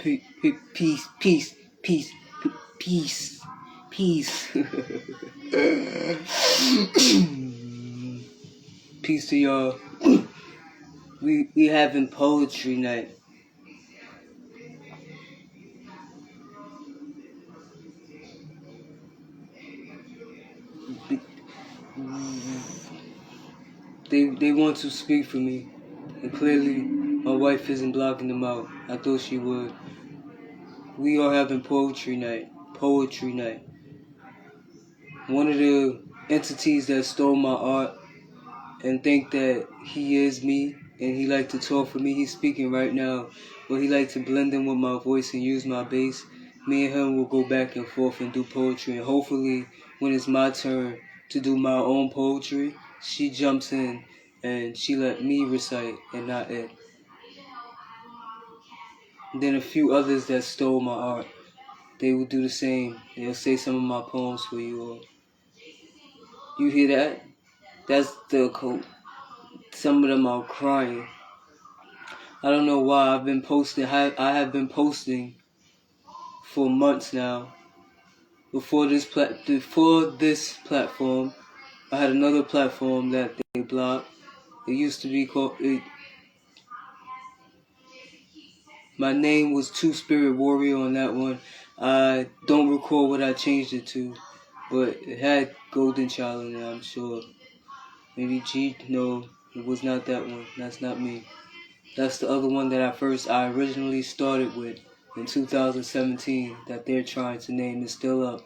peace, peace, peace, peace, peace, peace. Peace to y'all. We having poetry night. They want to speak for me, and clearly my wife isn't blocking them out. I thought she would. We are having poetry night. Poetry night. One of the entities that stole my art and think that he is me and he like to talk for me. He's speaking right now, but he like to blend in with my voice and use my bass. Me and him will go back and forth and do poetry, and hopefully when it's my turn to do my own poetry, she jumps in and she let me recite and not it. And then a few others that stole my art, they will do the same. They'll say some of my poems for you all. You hear that? That's the code. Some of them are crying. I don't know why I've been posting. I have been posting for months now. Before this platform, I had another platform that they blocked. It used to be called. My name was Two Spirit Warrior on that one. I don't recall what I changed it to, but it had Goldenchild in it, I'm sure. Maybe G. No, it was not that one. That's not me. That's the other one that I originally started with in 2017 that they're trying to name. Is still up.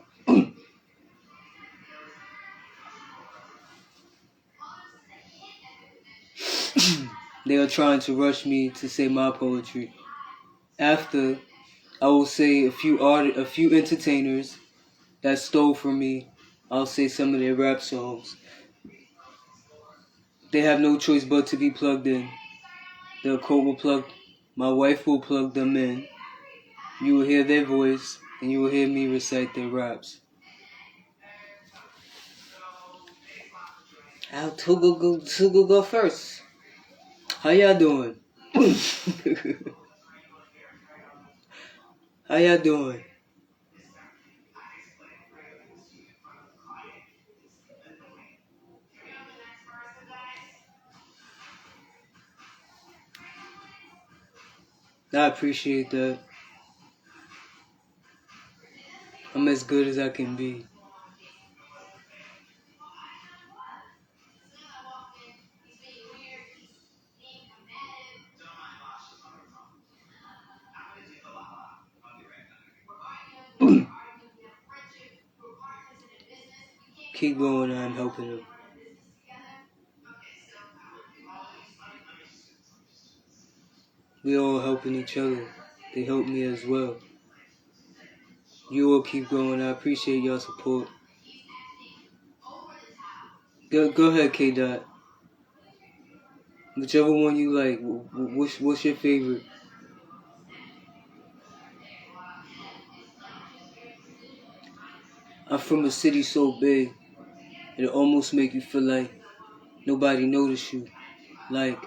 They are trying to rush me to say my poetry. After, I will say a few entertainers that stole from me. I'll say some of their rap songs. They have no choice but to be plugged in. The occult will plug. My wife will plug them in. You will hear their voice, and you will hear me recite their raps. I'll go first. How y'all doing? How y'all doing? I appreciate that. I'm as good as I can be. Keep going, I'm helping them. We all helping each other. They help me as well. You all keep going. I appreciate your support. Go ahead, K-Dot. Whichever one you like. What's your favorite? I'm from a city so big, it'll almost make you feel like nobody noticed you. Like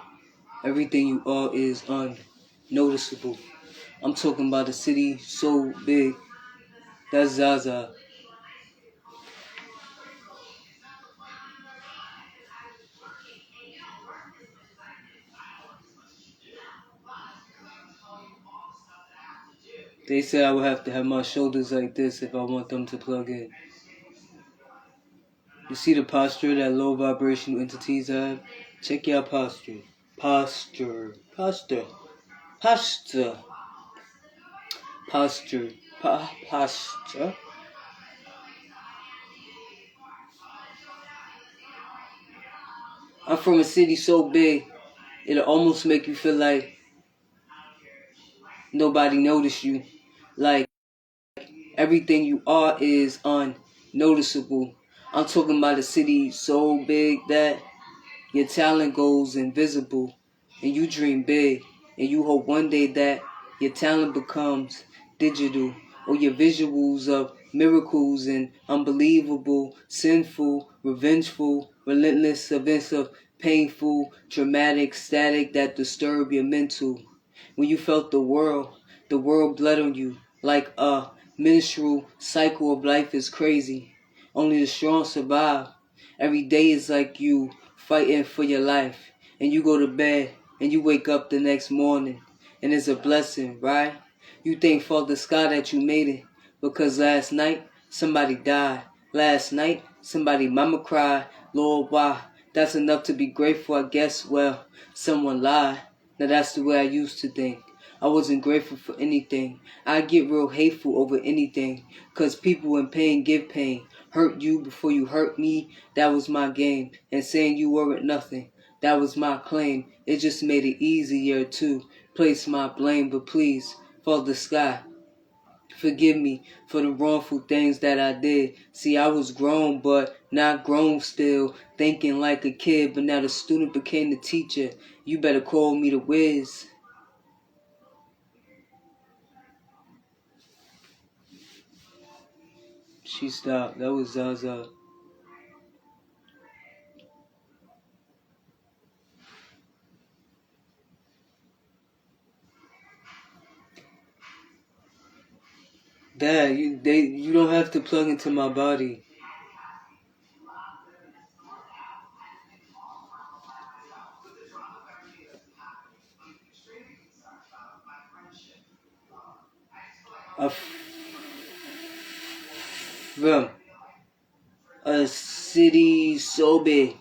everything you are is unnoticeable. I'm talking about a city so big, that's Zaza. They say I would have to have my shoulders like this if I want them to plug in. You see the posture that low vibrational entities have? Check your posture. Posture. Posture. Posture. Posture. Posture. I'm from a city so big, it'll almost make you feel like nobody noticed you. Like everything you are is unnoticeable. I'm talking about a city so big that your talent goes invisible. And you dream big. And you hope one day that your talent becomes digital. Or your visuals of miracles and unbelievable, sinful, revengeful, relentless events of painful, traumatic, static that disturb your mental. When you felt the world the world bled on you like a menstrual cycle of life is crazy. Only the strong survive. Every day is like you fighting for your life. And you go to bed and you wake up the next morning. And it's a blessing, right? You thank Father Sky that you made it. Because last night somebody died. Last night somebody mama cried. Lord, why? That's enough to be grateful, I guess. Well, someone lied. Now that's the way I used to think. I wasn't grateful for anything. I get real hateful over anything. Cause people in pain give pain. Hurt you before you hurt me, that was my game. And saying you weren't nothing, that was my claim. It just made it easier to place my blame. But please, Father Sky, forgive me for the wrongful things that I did. See, I was grown, but not grown still. Thinking like a kid, but now the student became the teacher. You better call me the Wiz. She stopped. That was Zaza. Dad, you don't have to plug into my body. From a city so big,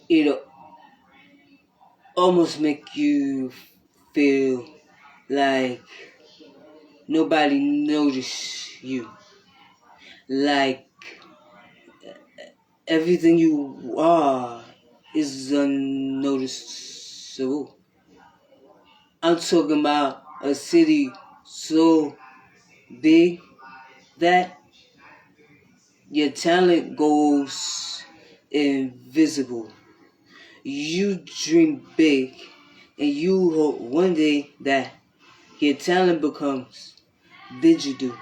it'll almost make you feel like nobody noticed you. Like everything you are is unnoticeable. I'm talking about a city so big that your talent goes invisible. You dream big and you hope one day that your talent becomes digital.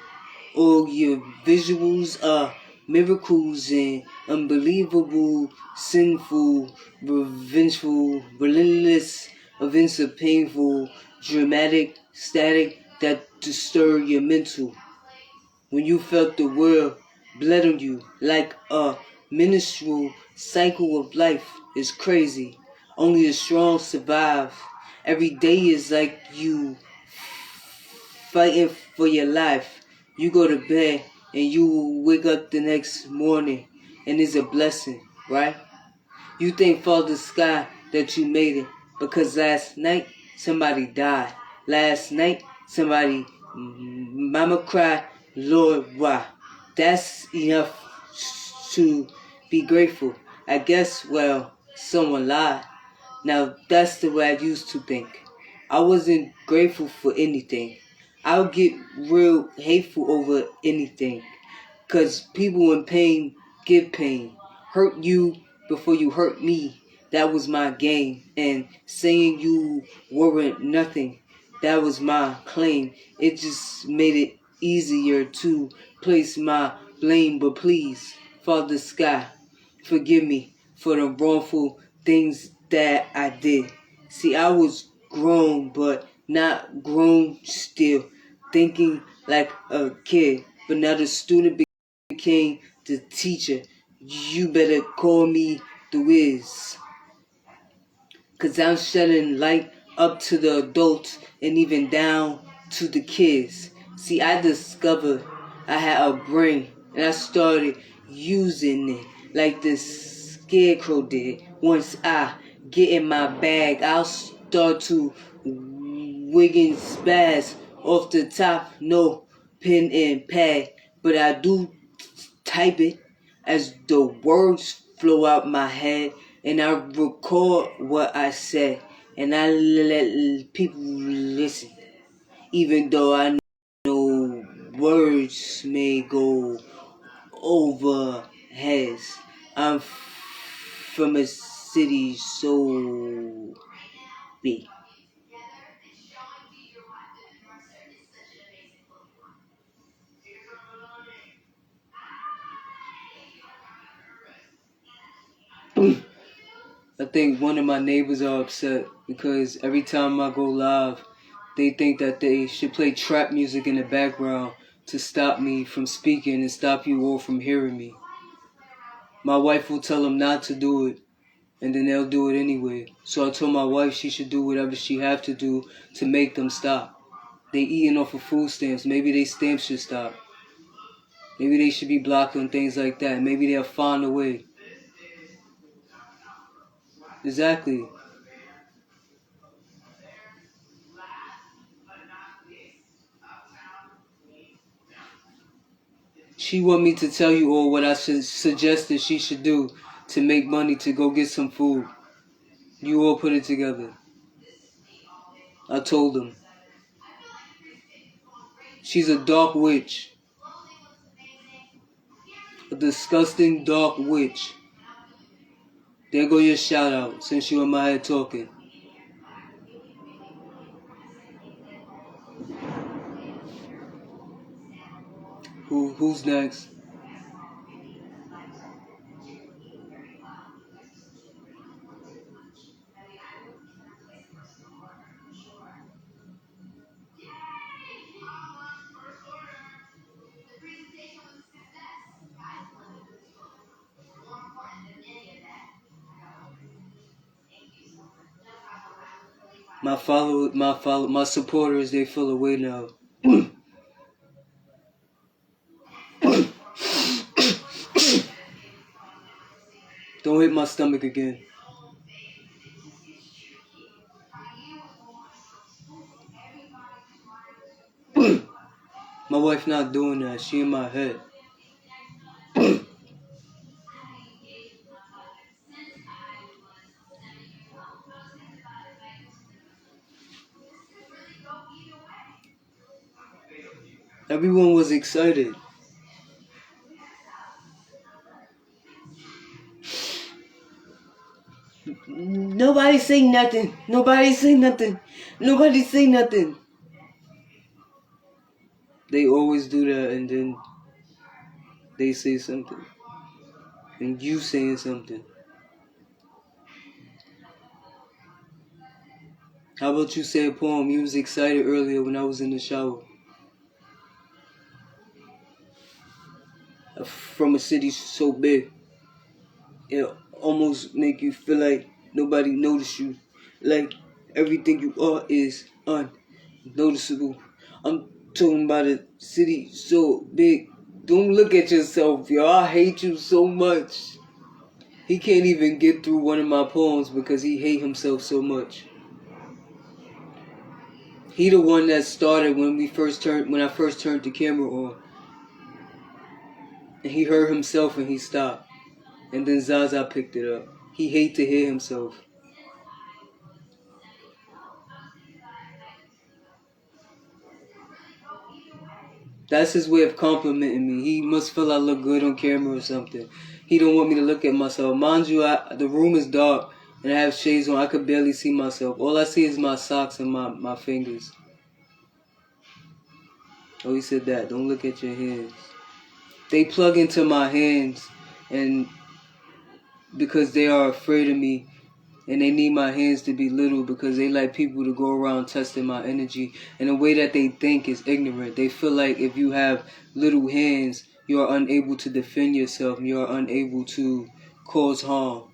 All your visuals are miracles and unbelievable, sinful, revengeful, relentless events of painful, dramatic, static that disturb your mental. When you felt the world bled on you like a menstrual cycle of life is crazy. Only the strong survive. Every day is like you fighting for your life. You go to bed and you wake up the next morning and it's a blessing, right? You thank Father Sky that you made it because last night somebody died. Last night somebody mama cried. Lord, why? That's enough to be grateful. I guess, well, someone lied. Now that's the way I used to think. I wasn't grateful for anything. I would get real hateful over anything. Cause people in pain give pain. Hurt you before you hurt me. That was my game. And saying you weren't nothing. That was my claim. It just made it easier to place my blame. But please, Father Sky, forgive me for the wrongful things that I did. See, I was grown, but not grown still. Thinking like a kid. But now the student became the teacher. You better call me the Wiz. Cause I'm shedding light up to the adults and even down to the kids. See, I discovered I had a brain and I started using it like the scarecrow did. Once I get in my bag, I'll start to wigging spaz off the top. No pen and pad, but I do type it as the words flow out my head, and I record what I said, and I let people listen, even though I know words may go over heads. I'm from a city so big. I think one of my neighbors are upset because every time I go live, they think that they should play trap music in the background to stop me from speaking and stop you all from hearing me. My wife will tell them not to do it, and then they'll do it anyway. So I told my wife she should do whatever she have to do to make them stop. They eating off of food stamps. Maybe they stamps should stop. Maybe they should be blocked on things like that. Maybe they'll find a way. Exactly. She want me to tell you all what I suggested she should do to make money to go get some food. You all put it together. I told them. She's a dark witch. A disgusting dark witch. There go your shout out since you in my head talking. Who's next? My supporters, they feel away now. Don't hit my stomach again. My wife not doing that. She in my head. Everyone was excited. Nobody say nothing. Nobody say nothing. Nobody say nothing. They always do that, and then they say something. And you saying something. How about you say a poem? You was excited earlier when I was in the shower. From a city so big, it almost make you feel like nobody noticed you. Like everything you are is unnoticeable. I'm talking about a city so big. Don't look at yourself, yo. I hate you so much. He can't even get through one of my poems because he hate himself so much. He the one that started when I first turned the camera on. And he heard himself and he stopped. And then Zaza picked it up. He hate to hear himself. That's his way of complimenting me. He must feel I look good on camera or something. He don't want me to look at myself. Mind you, the room is dark and I have shades on. I could barely see myself. All I see is my socks and my fingers. Oh, he said that. Don't look at your hands. They plug into my hands, and because they are afraid of me, and they need my hands to be little because they like people to go around testing my energy. And the way that they think is ignorant. They feel like if you have little hands, you are unable to defend yourself. You are unable to cause harm.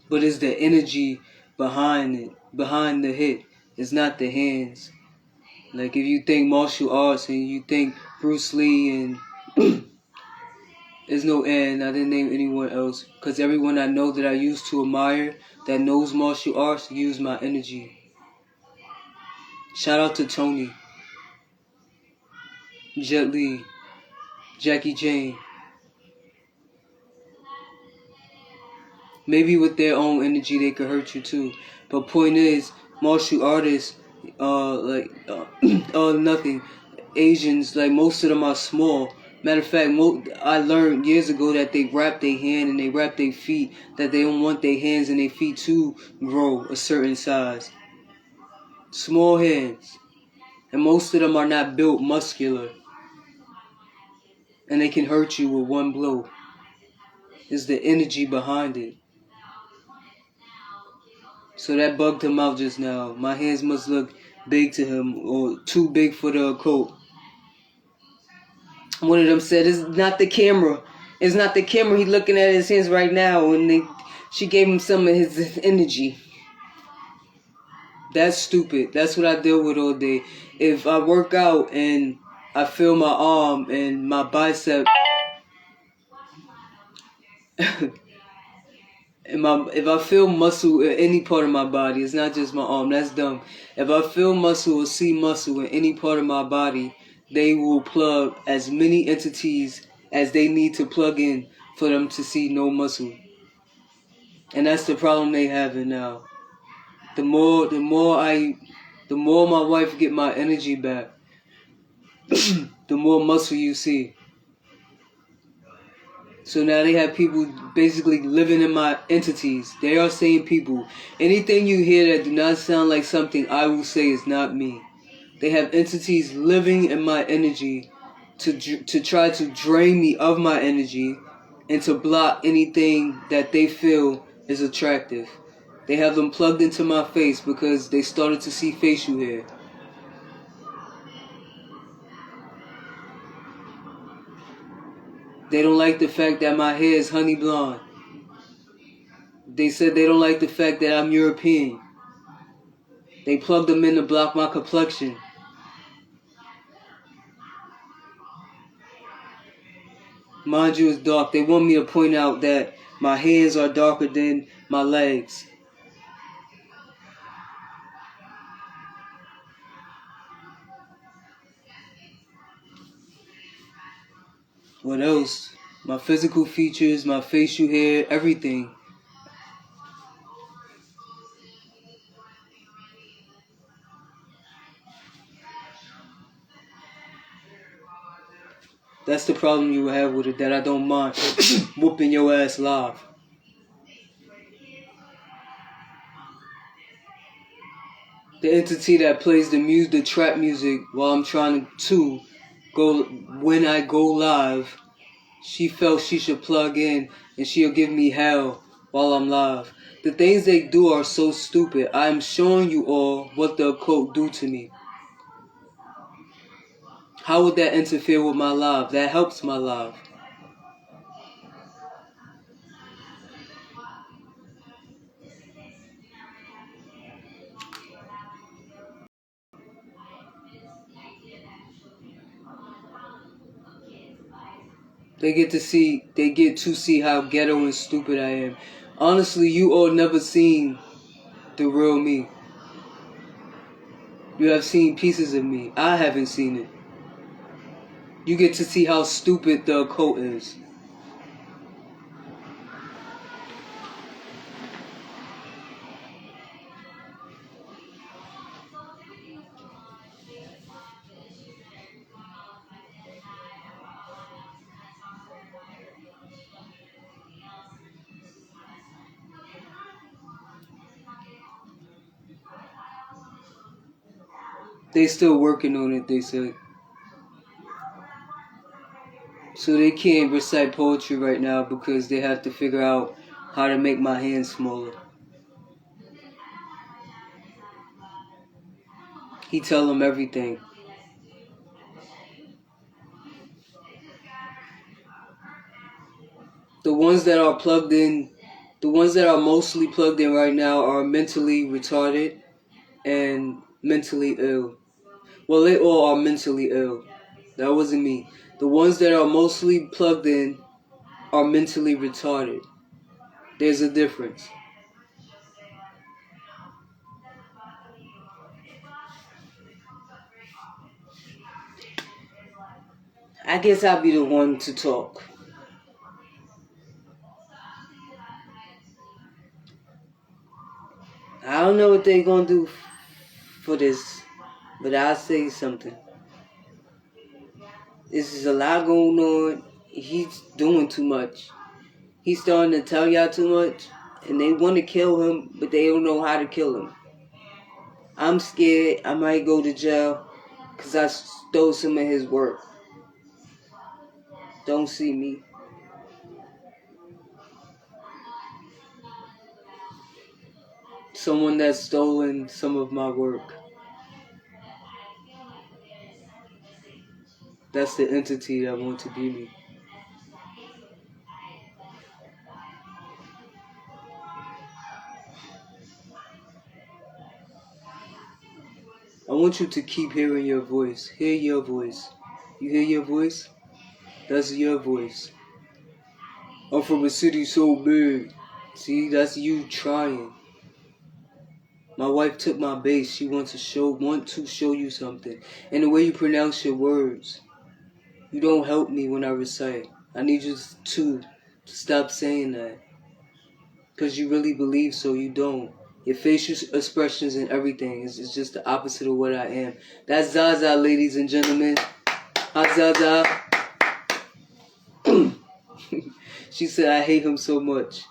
But it's the energy behind it, behind the hit. It's not the hands. Like if you think martial arts and you think Bruce Lee and there's no end. I didn't name anyone else because everyone I know that I used to admire that knows martial arts use my energy. Shout out to Tony, Jet Li, Jackie Jane. Maybe with their own energy they could hurt you too. But point is, martial artists, nothing. Asians, like most of them are small. Matter of fact, I learned years ago that they wrap their hand and they wrap their feet, that they don't want their hands and their feet to grow a certain size. Small hands. And most of them are not built muscular. And they can hurt you with one blow. It's the energy behind it. So that bugged him out just now. My hands must look big to him, or too big for the occult. One of them said, "It's not the camera. It's not the camera. He's looking at his hands right now." And she gave him some of his energy. That's stupid. That's what I deal with all day. If I work out and I feel my arm and my bicep, if I feel muscle in any part of my body, it's not just my arm. That's dumb. If I feel muscle or see muscle in any part of my body, they will plug as many entities as they need to plug in for them to see no muscle. And that's the problem they having now. The more my wife get my energy back, the more muscle you see. So now they have people basically living in my entities. They are saying people. Anything you hear that do not sound like something I will say is not me. They have entities living in my energy to try to drain me of my energy and to block anything that they feel is attractive. They have them plugged into my face because they started to see facial hair. They don't like the fact that my hair is honey blonde. They said they don't like the fact that I'm European. They plugged them in to block my complexion. Mind you, it's dark. They want me to point out that my hands are darker than my legs. What else? My physical features, my facial hair, everything. That's the problem you have with it, that I don't mind whooping your ass live. The entity that plays the music, the trap music, while I'm trying to go, when I go live, she felt she should plug in and she'll give me hell while I'm live. The things they do are so stupid. I'm showing you all what the occult do to me. How would that interfere with my life? That helps my life. They get to see how ghetto and stupid I am. Honestly, you all never seen the real me. You have seen pieces of me. I haven't seen it. You get to see how stupid the occult is. They still working on it, they said. So they can't recite poetry right now because they have to figure out how to make my hands smaller. He tell them everything. The ones that are plugged in, the ones that are mostly plugged in right now are mentally retarded and mentally ill. Well, they all are mentally ill. That wasn't me. The ones that are mostly plugged in are mentally retarded. There's a difference. I guess I'll be the one to talk. I don't know what they're gonna do for this, but I'll say something. This is a lot going on. He's doing too much. He's starting to tell y'all too much, and they want to kill him, but they don't know how to kill him. I'm scared I might go to jail because I stole some of his work. Don't see me. someone that's stolen some of my work. That's the entity that wants to be me. I want you to keep hearing your voice. Hear your voice. You hear your voice? That's your voice. I'm from a city so big. See, that's you trying. My wife took my bass. She wants to show you something. And the way you pronounce your words, you don't help me when I recite. I need you to stop saying that. Because you really believe so, you don't. Your facial expressions and everything is just the opposite of what I am. That's Zaza, ladies and gentlemen. Hi, Zaza. She said, I hate him so much.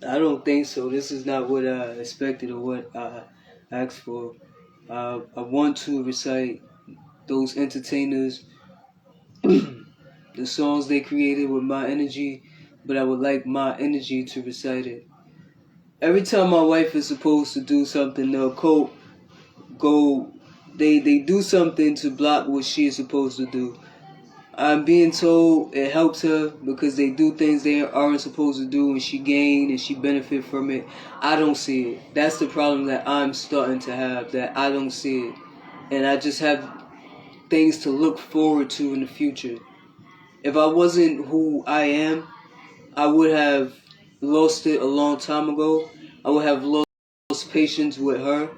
I don't think so. This is not what I expected or what I asked for. I want to recite those entertainers, the songs they created with my energy, but I would like my energy to recite it. Every time my wife is supposed to do something, the occult they do something to block what she is supposed to do. I'm being told it helps her because they do things they aren't supposed to do and she gain and she benefit from it. I don't see it. That's the problem that I'm starting to have, that I don't see it. And I just have things to look forward to in the future. If I wasn't who I am, I would have lost it a long time ago. I would have lost patience with her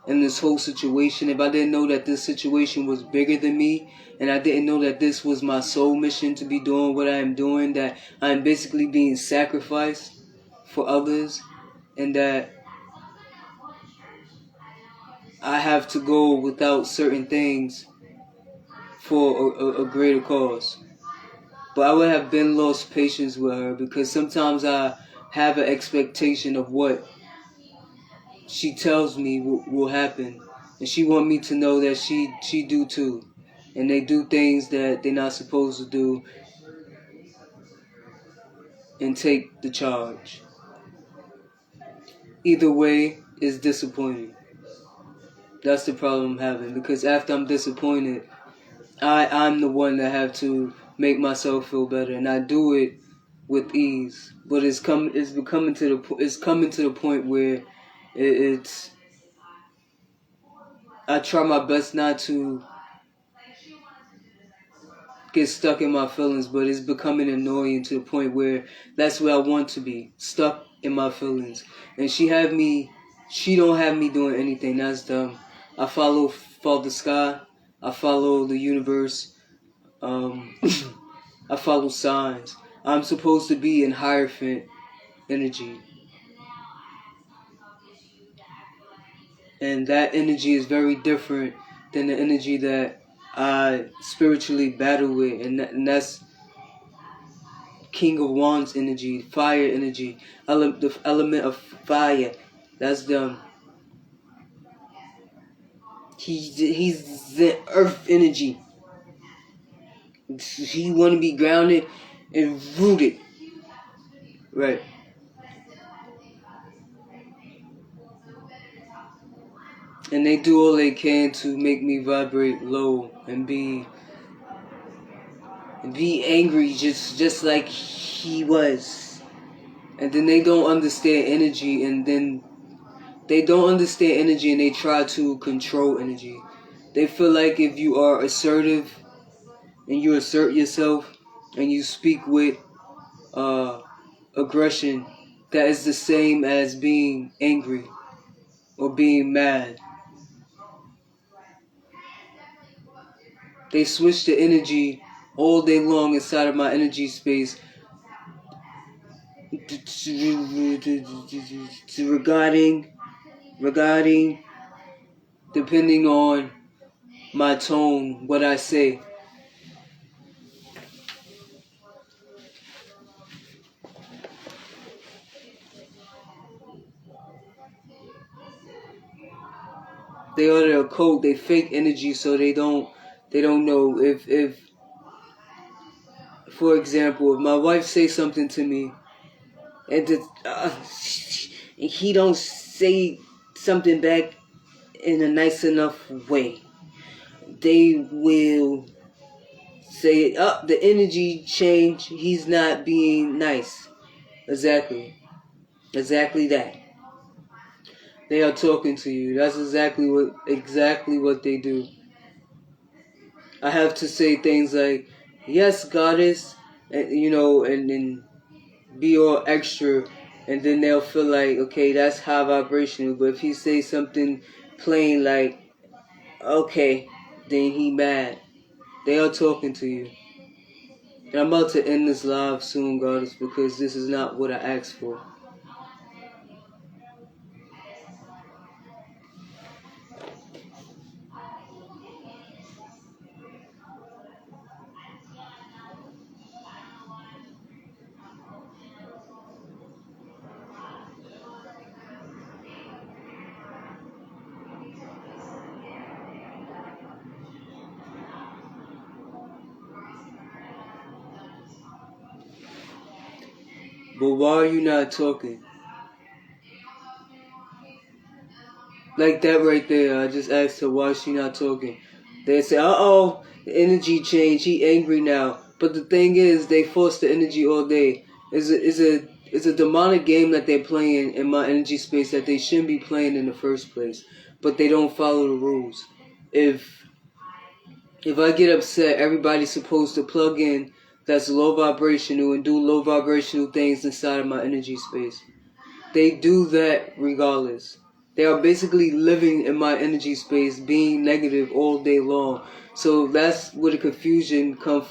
in this whole situation. If I didn't know that this situation was bigger than me, and I didn't know that this was my soul mission to be doing what I am doing, that I'm basically being sacrificed for others, and that I have to go without certain things for a greater cause. But I would have been lost patience with her because sometimes I have an expectation of what she tells me will happen. And she want me to know that she do too. And they do things that they're not supposed to do and take the charge. Either way is disappointing. That's the problem I'm having. Because after I'm disappointed, I'm the one that have to make myself feel better. And I do it with ease. But it's coming to the point where it's I try my best not to get stuck in my feelings, but it's becoming annoying to the point where that's where I want to be, stuck in my feelings. And she don't have me doing anything. That's dumb. I follow the sky, I follow the universe, I follow signs. I'm supposed to be in Hierophant energy. And that energy is very different than the energy that I spiritually battle with, and that's King of Wands energy, fire energy, the element of fire. That's them. He's the earth energy. He want to be grounded and rooted, right? And they do all they can to make me vibrate low and be angry, just like he was. And then they don't understand energy, and then they don't understand energy, and they try to control energy. They feel like if you are assertive and you assert yourself and you speak with aggression, that is the same as being angry or being mad. They switch the energy all day long inside of my energy space regarding depending on my tone, what I say. They are the occult, they fake energy so they don't They don't know if for example, if my wife says something to me and he don't say something back in a nice enough way, they will say, oh, the energy change, he's not being nice. Exactly that. They are talking to you. That's exactly what they do. I have to say things like, yes, goddess, and and be all extra, and then they'll feel like, okay, that's high vibrational. But if he says something plain like, okay, then he mad. They are talking to you. And I'm about to end this live soon, goddess, because this is not what I asked for. But why are you not talking? Like that right there, I just asked her why she not talking. They say, uh-oh, the energy change, he angry now. But the thing is, they force the energy all day. It's a demonic game that they're playing in my energy space that they shouldn't be playing in the first place. But they don't follow the rules. If I get upset, everybody's supposed to plug in that's low vibrational and do low vibrational things inside of my energy space. They do that regardless. They are basically living in my energy space, being negative all day long. So that's where the confusion come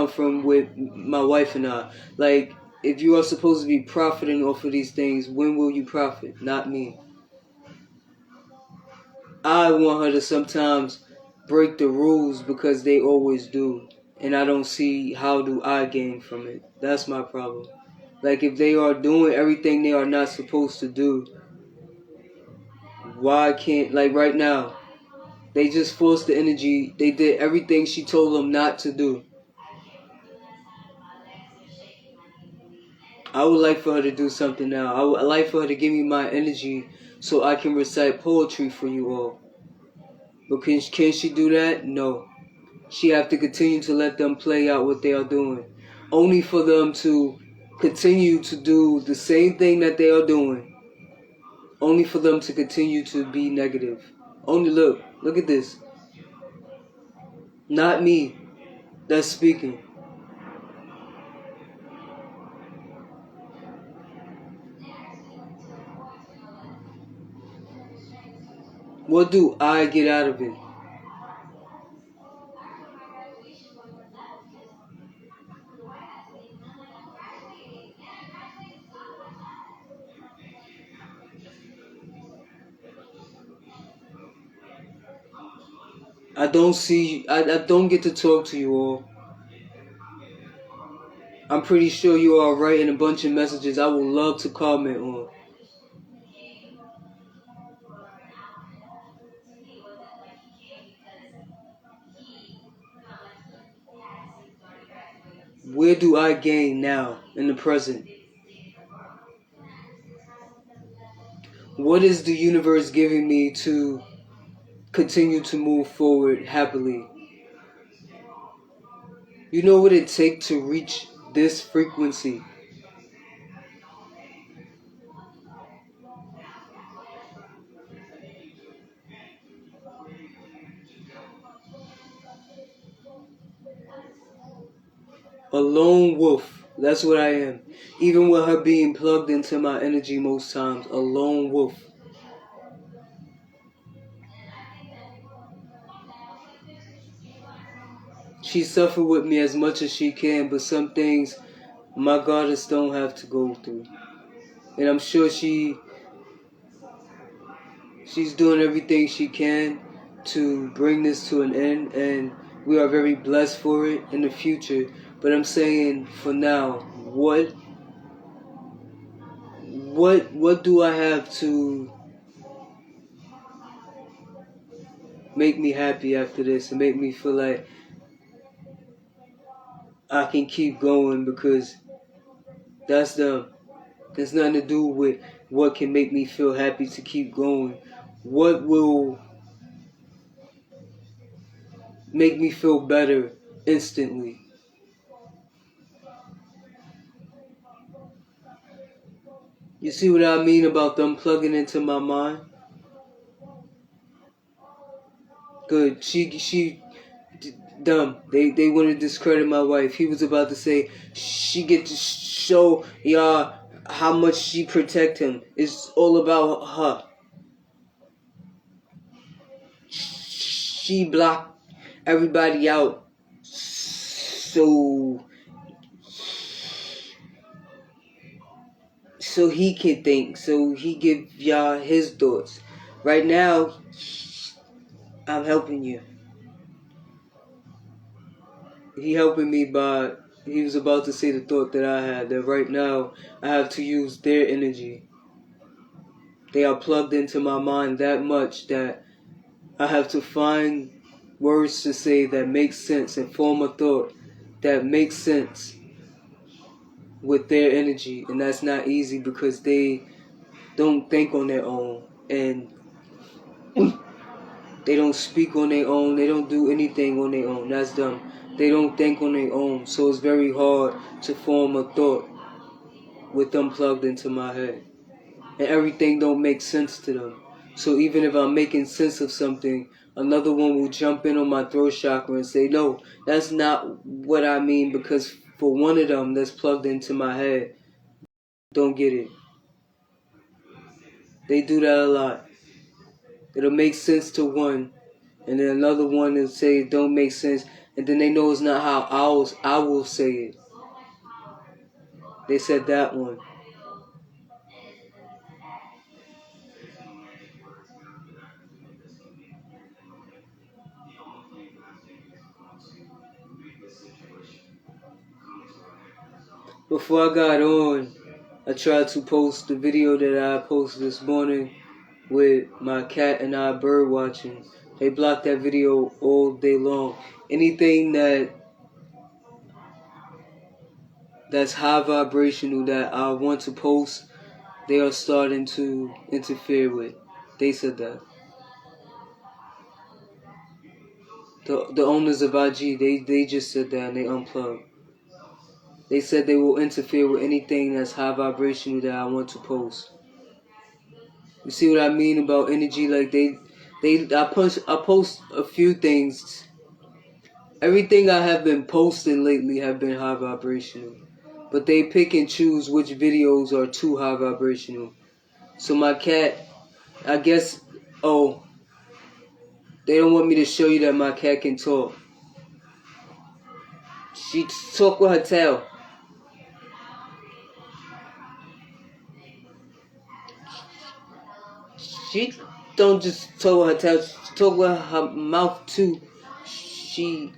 from with my wife and I. Like, if you are supposed to be profiting off of these things, when will you profit? Not me. I want her to sometimes break the rules because they always do. And I don't see how do I gain from it. That's my problem. Like, if they are doing everything they are not supposed to do, why can't, like right now, they just forced the energy. They did everything she told them not to do. I would like for her to do something now. I would like for her to give me my energy so I can recite poetry for you all. But can she do that? No. She have to continue to let them play out what they are doing. Only for them to continue to do the same thing that they are doing. Only for them to continue to be negative. Only look at this. Not me that's speaking. What do I get out of it? I don't get to talk to you all. I'm pretty sure you are writing a bunch of messages I would love to comment on. Where do I gain now in the present? What is the universe giving me to continue to move forward happily? You know what it takes to reach this frequency? A lone wolf. That's what I am. Even with her being plugged into my energy most times. A lone wolf. She suffered with me as much as she can, but some things my goddess don't have to go through. And I'm sure she's doing everything she can to bring this to an end, and we are very blessed for it in the future. But I'm saying for now, what do I have to make me happy after this and make me feel like I can keep going, because that's them. There's nothing to do with what can make me feel happy to keep going. What will make me feel better instantly? You see what I mean about them plugging into my mind? Good. Dumb. They want to discredit my wife. He was about to say she get to show y'all how much she protect him. It's all about her. She blocked everybody out so he can think, so he give y'all his thoughts. Right now, I'm helping you. He helping me by, he was about to say the thought that I had, that right now I have to use their energy. They are plugged into my mind that much that I have to find words to say that make sense and form a thought that makes sense with their energy. And that's not easy because they don't think on their own, and they don't speak on their own. They don't do anything on their own. That's dumb. They don't think on their own, so it's very hard to form a thought with them plugged into my head. And everything don't make sense to them. So even if I'm making sense of something, another one will jump in on my throat chakra and say, no, that's not what I mean, because for one of them that's plugged into my head, don't get it. They do that a lot. It'll make sense to one, and then another one will say it don't make sense, and then they know it's not how I will say it. They said that one. Before I got on, I tried to post the video that I posted this morning with my cat and I bird watching. They blocked that video all day long. Anything that's high vibrational that I want to post, they are starting to interfere with. They said that. The owners of IG, they just said that and they unplugged. They said they will interfere with anything that's high vibrational that I want to post. You see what I mean about energy? Like I post a few things. Everything I have been posting lately have been high vibrational. But they pick and choose which videos are too high vibrational. So my cat, I guess, oh, they don't want me to show you that my cat can talk. She talk with her tail. She don't just talk with her tail, she talk with her mouth too. She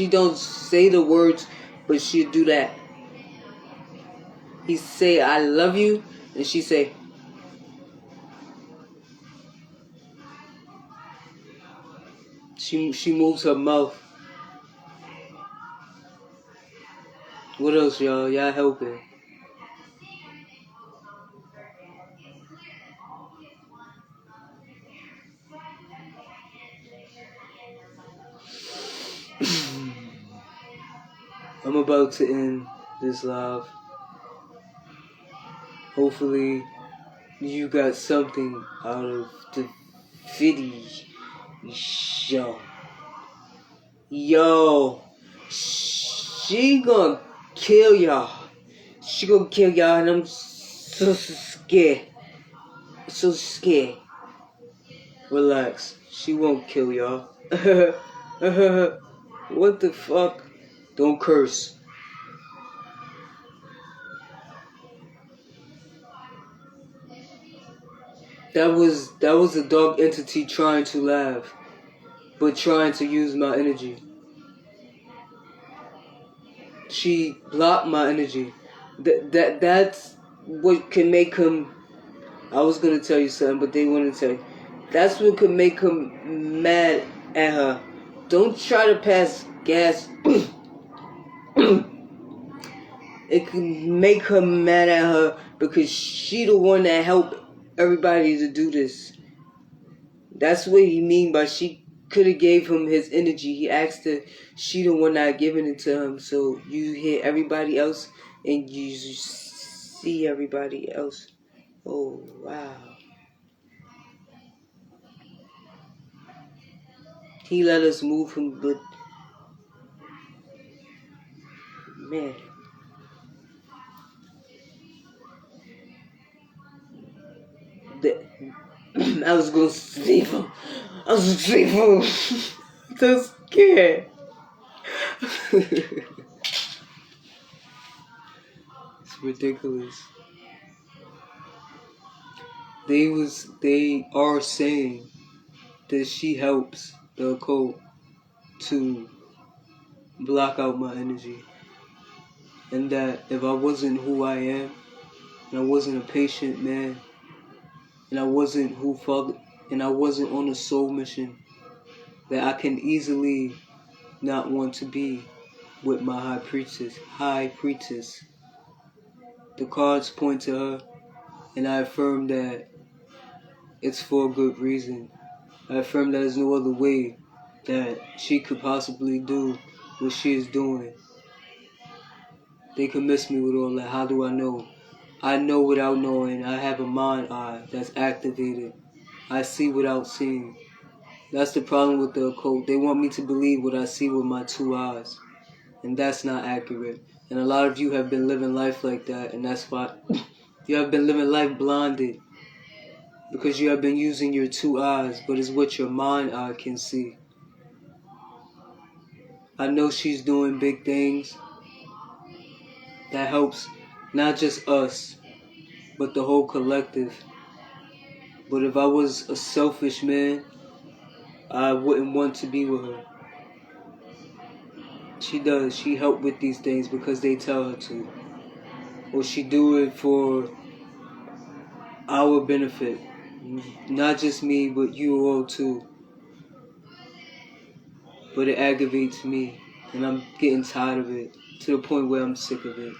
don't say the words, but she'll do that. He say, I love you, and she say, she moves her mouth. What else, y'all? Y'all helping. I'm about to end this live. Hopefully you got something out of the video. Yo, she gonna kill y'all. She gonna kill y'all, and I'm so scared. So scared. Relax. She won't kill y'all. What the fuck? Don't curse. That was a dark entity trying to laugh, but trying to use my energy. She blocked my energy. That's what can make him. I was gonna tell you something, but they wouldn't tell you. That's what could make him mad at her. Don't try to pass gas. It can make her mad at her because she the one that helped everybody to do this. That's what he mean by she could have gave him his energy. He asked her, she the one not giving it to him. So you hear everybody else and you see everybody else. Oh, wow. He let us move him, but man. I was gonna save him. I was gonna save him. So scared. It's ridiculous. They are saying that she helps the occult to block out my energy. And that if I wasn't who I am, and I wasn't a patient man, and I wasn't and I wasn't on a soul mission, that I can easily not want to be with my high priestess. The cards point to her, and I affirm that it's for a good reason. I affirm that there's no other way that she could possibly do what she is doing. They can miss me with all that. How do I know? I know without knowing. I have a mind eye that's activated. I see without seeing. That's the problem with the occult. They want me to believe what I see with my 2 eyes. And that's not accurate. And a lot of you have been living life like that. And that's why you have been living life blinded. Because you have been using your 2 eyes. But it's what your mind eye can see. I know she's doing big things. That helps not just us, but the whole collective. But if I was a selfish man, I wouldn't want to be with her. She does. She helped with these things because they tell her to. Or she do it for our benefit. Not just me, but you all too. But it aggravates me. And I'm getting tired of it. To the point where I'm sick of it.